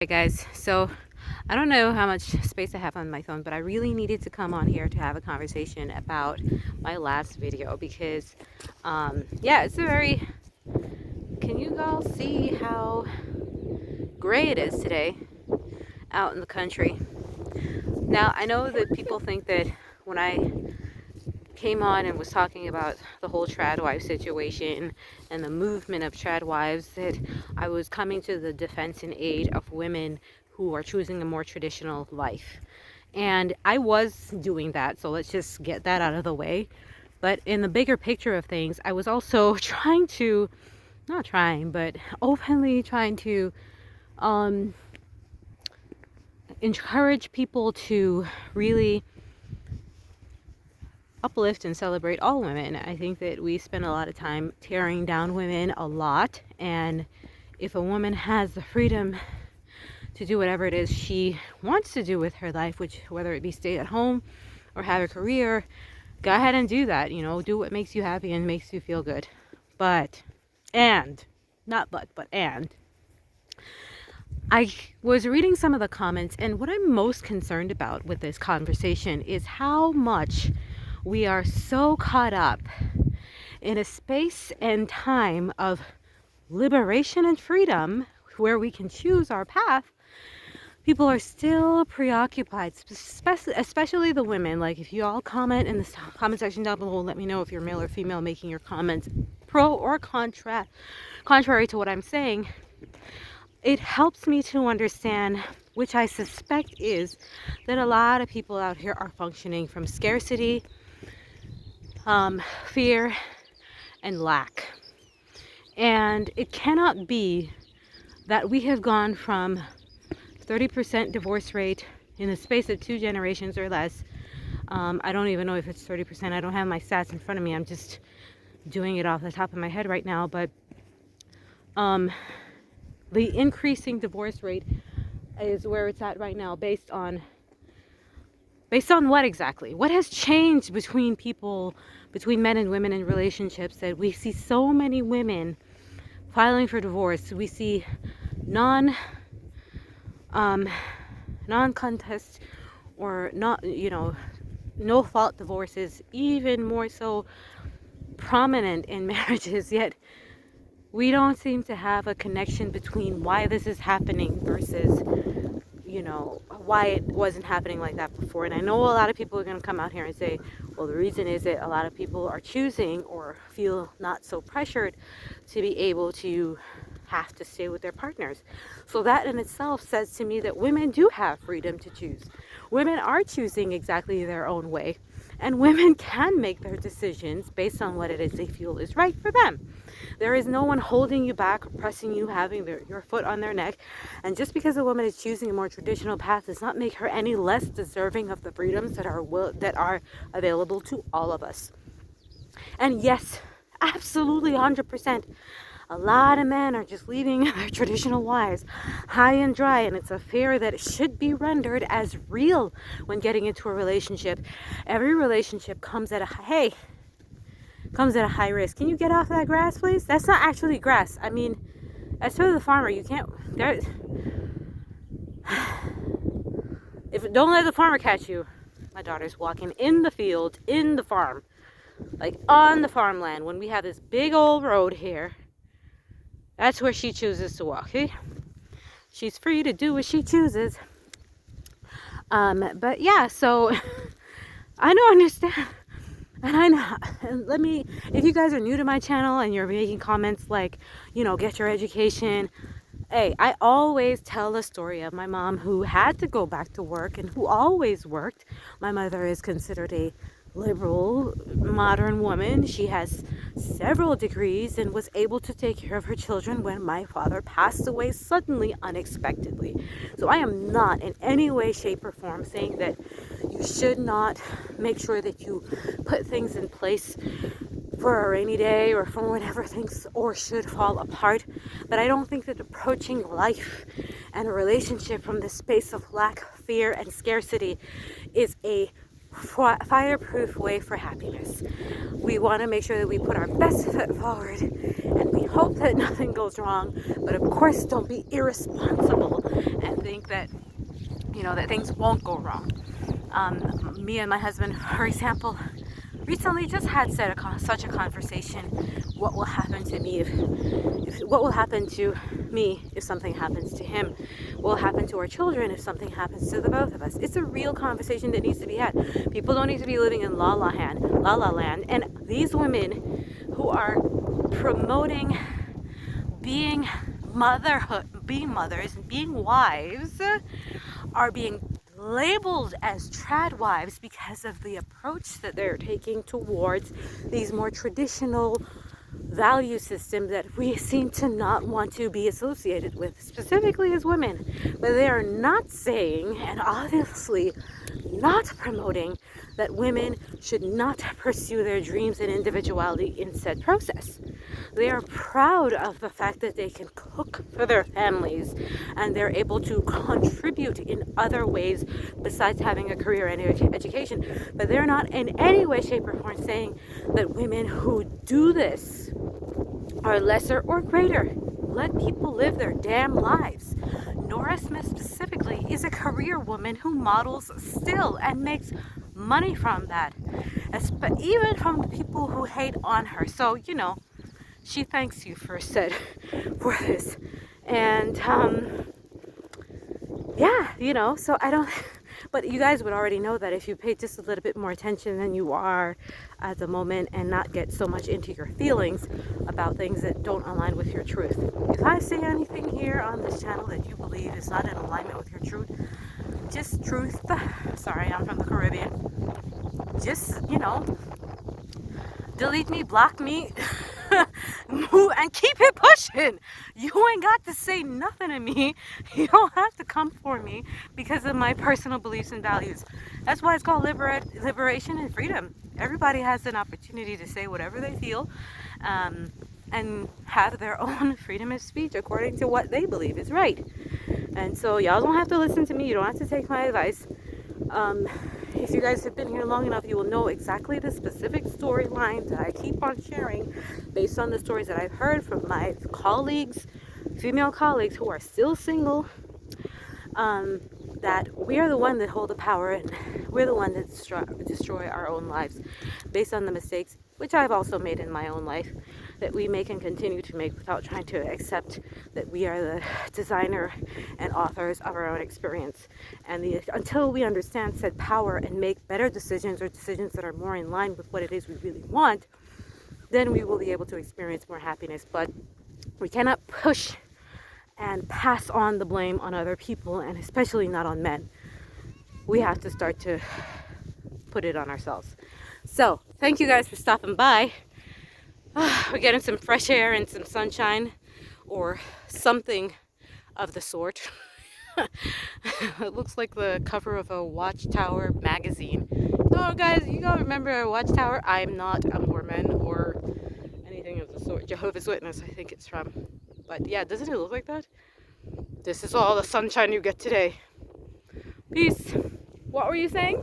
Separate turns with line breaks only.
Hey guys, so I don't know how much space I have on my phone, but I really needed to come on here to have a conversation about my last video because, yeah, it's a very. Can you all see how gray it is today out in the country? Now, I know that people think that when I came on and was talking about the whole trad wife situation and the movement of trad wives, that I was coming to the defense and aid of women who are choosing a more traditional life. And I was doing that, so let's just get that out of the way. But in the bigger picture of things, I was also trying to, not trying, but openly trying to um, encourage people to really uplift and celebrate all women. I think that we spend a lot of time tearing down women a lot, and if a woman has the freedom to do whatever it is she wants to do with her life, which whether it be stay at home or have a career, go ahead and do that. Do what makes you happy and makes you feel good. But and not but and I was reading some of the comments, and what I'm most concerned about with this conversation is how much we are so caught up in a space and time of liberation and freedom where we can choose our path. People are still preoccupied, especially the women. Like, if you all comment in the comment section down below, let me know if you're male or female making your comments, pro or contrary to what I'm saying. It helps me to understand, which I suspect is that a lot of people out here are functioning from scarcity, fear, and lack. And it cannot be that we have gone from 30% divorce rate in the space of 2 generations or less. I don't even know if it's 30%. I don't have my stats in front of me. I'm just doing it off the top of my head right now. But the increasing divorce rate is where it's at right now based on what exactly? What has changed between men and women in relationships that we see so many women filing for divorce? We see non-contest or not, no fault divorces, even more so prominent in marriages, yet we don't seem to have a connection between why this is happening versus why it wasn't happening like that before. And I know a lot of people are going to come out here and say, well, the reason is that a lot of people are choosing or feel not so pressured to be able to have to stay with their partners. So that in itself says to me that women do have freedom to choose. Women are choosing exactly their own way, and women can make their decisions based on what it is they feel is right for them. There is no one holding you back or pressing you, having your foot on their neck. And just because a woman is choosing a more traditional path does not make her any less deserving of the freedoms that are available to all of us. And yes, absolutely 100%. A lot of men are just leaving their traditional wives high and dry, and it's a fear that should be rendered as real when getting into a relationship. Every relationship comes at a high risk. Can you get off that grass, please? That's not actually grass. I mean, as for the farmer, you can't. Don't let the farmer catch you. My daughter's walking in the field, in the farm, like on the farmland. When we have this big old road here, that's where she chooses to walk. Okay? She's free to do what she chooses. But yeah, so I don't understand. And I know, if you guys are new to my channel and you're making comments like, get your education. Hey, I always tell the story of my mom who had to go back to work and who always worked. My mother is considered a liberal, modern woman. She has several degrees and was able to take care of her children when my father passed away suddenly, unexpectedly. So I am not in any way, shape, or form saying that you should not make sure that you put things in place for a rainy day or for whenever things or should fall apart. But I don't think that approaching life and a relationship from the space of lack, fear, and scarcity is a fireproof way for happiness. We want to make sure that we put our best foot forward, and we hope that nothing goes wrong. But of course, don't be irresponsible and think that that things won't go wrong. Me and my husband, for example, recently just had such a conversation. What will happen to me what will happen to me if something happens to him? What will happen to our children if something happens to the both of us? It's a real conversation that needs to be had. People don't need to be living in la la land. And these women who are promoting being motherhood, being mothers, and being wives are being labeled as trad wives because of the approach that they're taking towards these more traditional value systems that we seem to not want to be associated with, specifically as women. But they are not saying, and obviously not promoting, that women should not pursue their dreams and individuality in said process. They are proud of the fact that they can cook for their families and they're able to contribute in other ways besides having a career and education. But they're not in any way, shape, or form saying that women who do this are lesser or greater. Let people live their damn lives. Nora Smith specifically is a career woman who models still and makes money from that, even from the people who hate on her. So she thanks you for this. And so I don't, but you guys would already know that if you pay just a little bit more attention than you are at the moment and not get so much into your feelings about things that don't align with your truth. If I say anything here on this channel that you believe is not in alignment with your truth, sorry, I'm from the Caribbean, just, delete me, block me, move, and keep it pushing. You ain't got to say nothing to me. You don't have to come for me because of my personal beliefs and values. That's why it's called liberation and freedom. Everybody has an opportunity to say whatever they feel and have their own freedom of speech according to what they believe is right. And so y'all don't have to listen to me. You don't have to take my advice. If you guys have been here long enough, you will know exactly the specific storyline that I keep on sharing based on the stories that I've heard from my colleagues, female colleagues who are still single, that we are the one that hold the power and we're the one that destroy our own lives based on the mistakes, which I've also made in my own life, that we make and continue to make without trying to accept that we are the designer and authors of our own experience. And until we understand said power and make better decisions, or decisions that are more in line with what it is we really want, then we will be able to experience more happiness. But we cannot push and pass on the blame on other people, and especially not on men. We have to start to put it on ourselves. So thank you guys for stopping by. We're getting some fresh air and some sunshine, or something of the sort. It looks like the cover of a Watchtower magazine. So guys, you gotta remember Watchtower. I'm not a Mormon or anything of the sort. Jehovah's Witness, I think it's from. But yeah, doesn't it look like that? This is all the sunshine you get today. Peace. What were you saying?